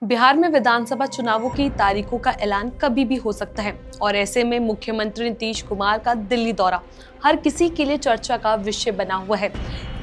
बिहार में विधानसभा चुनावों की तारीखों का ऐलान कभी भी हो सकता है और ऐसे में मुख्यमंत्री नीतीश कुमार का दिल्ली दौरा हर किसी के लिए चर्चा का विषय बना हुआ है।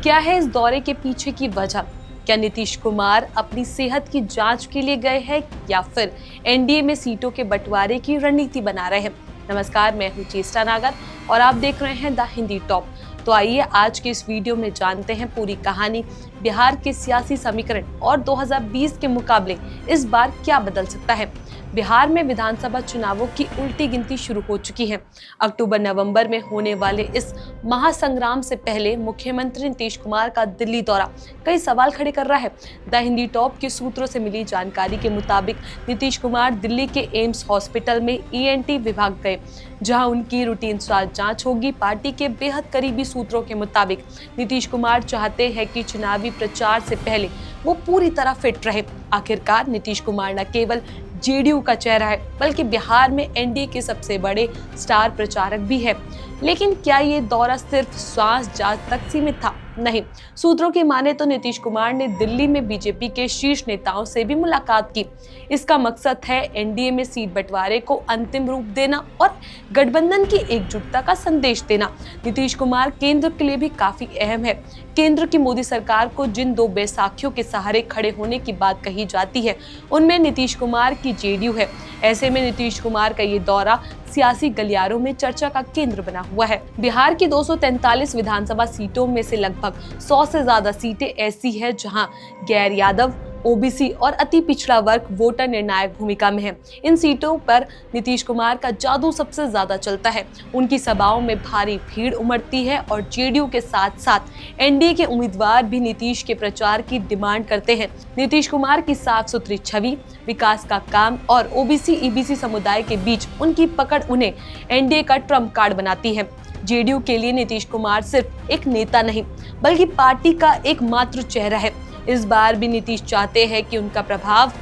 क्या है इस दौरे के पीछे की वजह? क्या नीतीश कुमार अपनी सेहत की जांच के लिए गए हैं या फिर एनडीए में सीटों के बंटवारे की रणनीति बना रहे हैं? नमस्कार, मैं हूं चेष्टा नागर और आप देख रहे हैं द हिंदी टॉप। तो आइए आज के इस वीडियो में जानते हैं पूरी कहानी, बिहार के सियासी समीकरण और 2020 के मुकाबले इस बार क्या बदल सकता है। बिहार में विधानसभा चुनावों की उल्टी गिनती शुरू हो चुकी है। अक्टूबर नवंबर में होने वाले इस महासंग्राम से पहले मुख्यमंत्री नीतीश कुमार का दिल्ली दौरा कई सवाल खड़े कर रहा है। द हिंदी टॉप के सूत्रों से मिली जानकारी के मुताबिक नीतीश कुमार दिल्ली के एम्स हॉस्पिटल में ईएनटी विभाग गए, जहां उनकी रूटीन स्वास्थ्य जांच होगी। पार्टी के बेहद करीबी सूत्रों के मुताबिक नीतीश कुमार चाहते हैं कि चुनावी प्रचार से पहले वो पूरी तरह फिट रहे। आखिरकार नीतीश कुमार न केवल जेडीयू का चेहरा है बल्कि बिहार में एनडीए के सबसे बड़े स्टार प्रचारक भी है। लेकिन क्या ये दौरा सिर्फ स्वास्थ्य जांच तक सीमित था? नहीं, सूत्रों की माने तो नीतीश कुमार ने दिल्ली में बीजेपी के शीर्ष नेताओं से भी मुलाकात की। इसका मकसद है एनडीए में सीट बंटवारे को अंतिम रूप देना और गठबंधन की एकजुटता का संदेश देना। नीतीश कुमार केंद्र के लिए भी काफी अहम है। केंद्र की मोदी सरकार को जिन दो बैसाखियों के सहारे खड़े होने की बात कही जाती है, उनमें नीतीश कुमार की जेडीयू है। ऐसे में नीतीश कुमार का ये दौरा सियासी गलियारों में चर्चा का केंद्र बना हुआ है। बिहार की 243 विधानसभा सीटों में से लगभग 100 से ज्यादा सीटें ऐसी है जहां गैर यादव, ओबीसी और अति पिछड़ा वर्ग वोटर निर्णायक भूमिका में है। इन सीटों पर नीतीश कुमार का जादू सबसे ज्यादा चलता है। उनकी सभाओं में भारी भीड़ उमड़ती है और जेडीयू के साथ साथ एनडीए के उम्मीदवार भी नीतीश के प्रचार की डिमांड करते हैं। नीतीश कुमार की साफ सुथरी छवि, विकास का काम और ओबीसी ईबीसी समुदाय के बीच उनकी पकड़ उन्हें एनडीए का ट्रम्प कार्ड बनाती है। जेडीयू के लिए नीतीश कुमार सिर्फ एक नेता नहीं बल्कि पार्टी का एकमात्र चेहरा है। इस बार भी नीतीश चाहते हैं कि उनका प्रभाव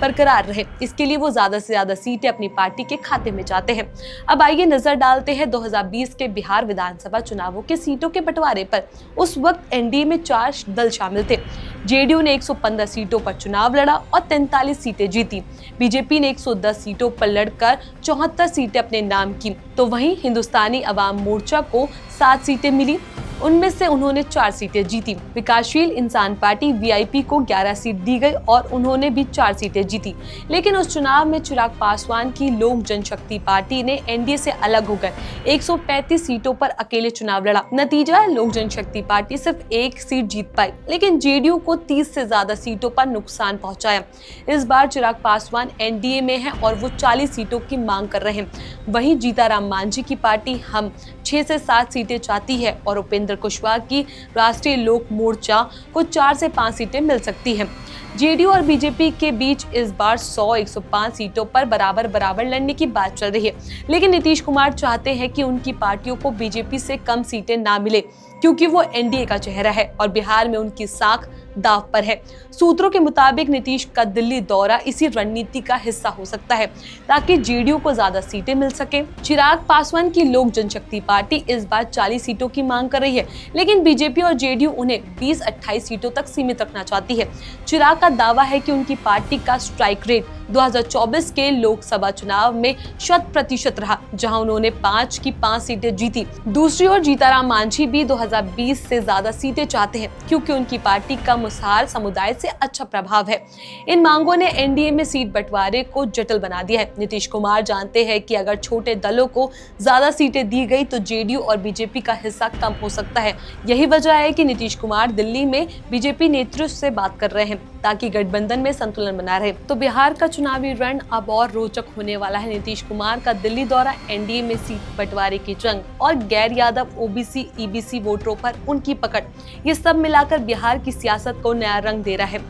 बरकरार रहे। इसके लिए वो ज्यादा से ज्यादा सीटें अपनी पार्टी के खाते में चाहते हैं। अब आइए नजर डालते हैं 2020 के बिहार विधानसभा चुनावों के सीटों के बंटवारे पर। उस वक्त एनडीए में 4 दल शामिल थे। जेडीयू ने 115 सीटों पर चुनाव लड़ा और 43 सीटें जीती। बीजेपी ने 110 सीटों पर लड़कर 74 सीटें अपने नाम की। तो वहीं हिंदुस्तानी अवाम मोर्चा को 7 सीटें मिली, उनमें से उन्होंने 4 सीटें जीती। विकासशील इंसान पार्टी वीआईपी को 11 सीट दी गई और उन्होंने भी 4 सीटें जीती। लेकिन उस चुनाव में चिराग पासवान की लोक जनशक्ति पार्टी ने एनडीए से अलग होकर 135 सीटों पर अकेले चुनाव लड़ा। नतीजा, लोक जनशक्ति पार्टी सिर्फ 1 सीट जीत पाई, लेकिन जेडीयू को 30 से ज्यादा सीटों पर नुकसान पहुंचाया। इस बार चिराग पासवान एनडीए में है और वो 40 सीटों की मांग कर रहे हैं। वहीं जीताराम मांझी की पार्टी हम 6 से 7 सीटें चाहती है और उपेंद्र कुशवाहा की राष्ट्रीय लोक मोर्चा को 4 से 5 सीटें मिल सकती हैं। जेडीयू और बीजेपी के बीच इस बार 100-105 सीटों पर बराबर लड़ने की बात चल रही है। लेकिन नीतीश कुमार चाहते हैं कि उनकी पार्टियों को बीजेपी से कम सीटें ना मिले, क्योंकि वो एनडीए का चेहरा है और बिहार में उनकी साख दांव पर है। सूत्रों के मुताबिक नीतीश का दिल्ली दौरा इसी रणनीति का हिस्सा हो सकता है, ताकि जेडीयू को ज्यादा सीटें मिल सके। चिराग पासवान की लोक जनशक्ति पार्टी इस बार 40 सीटों की मांग कर रही है, लेकिन बीजेपी और जेडीयू उन्हें 20-28 सीटों तक सीमित रखना चाहती है। चिराग का दावा है कि उनकी पार्टी का स्ट्राइक रेट 2024 के लोकसभा चुनाव में 100% रहा, जहां उन्होंने 5 की 5 सीटें जीती। दूसरी ओर जीताराम मांझी भी 2020 से ज्यादा सीटें चाहते हैं, क्योंकि उनकी पार्टी का मुसहर समुदाय से अच्छा प्रभाव है। इन मांगों ने एनडीए में सीट बंटवारे को जटिल बना दिया है। नीतीश कुमार जानते हैं कि अगर छोटे दलों को ज्यादा सीटें दी गई तो जेडीयू और बीजेपी का हिस्सा कम हो सकता है। यही वजह है कि नीतीश कुमार दिल्ली में बीजेपी नेतृत्व से बात कर रहे हैं, ताकि गठबंधन में संतुलन बना रहे। तो बिहार का चुनावी रण अब और रोचक होने वाला है। नीतीश कुमार का दिल्ली दौरा, एनडीए में सीट बंटवारे की जंग और गैर यादव, ओबीसी, ईबीसी वोटरों पर उनकी पकड़, ये सब मिलाकर बिहार की सियासत को नया रंग दे रहा है।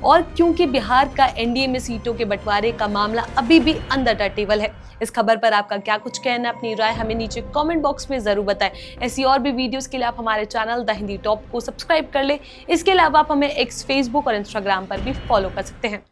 और क्योंकि बिहार का एनडीए में सीटों के बंटवारे का मामला अभी भी अंडर द टेबल है। इस खबर पर आपका क्या कुछ कहना है? अपनी राय हमें नीचे कमेंट बॉक्स में जरूर बताएं। ऐसी और भी वीडियोस के लिए आप हमारे चैनल द हिंदी टॉप को सब्सक्राइब कर ले। इसके अलावा आप हमें एक्स, फेसबुक और इंस्टाग्राम पर भी फॉलो कर सकते हैं।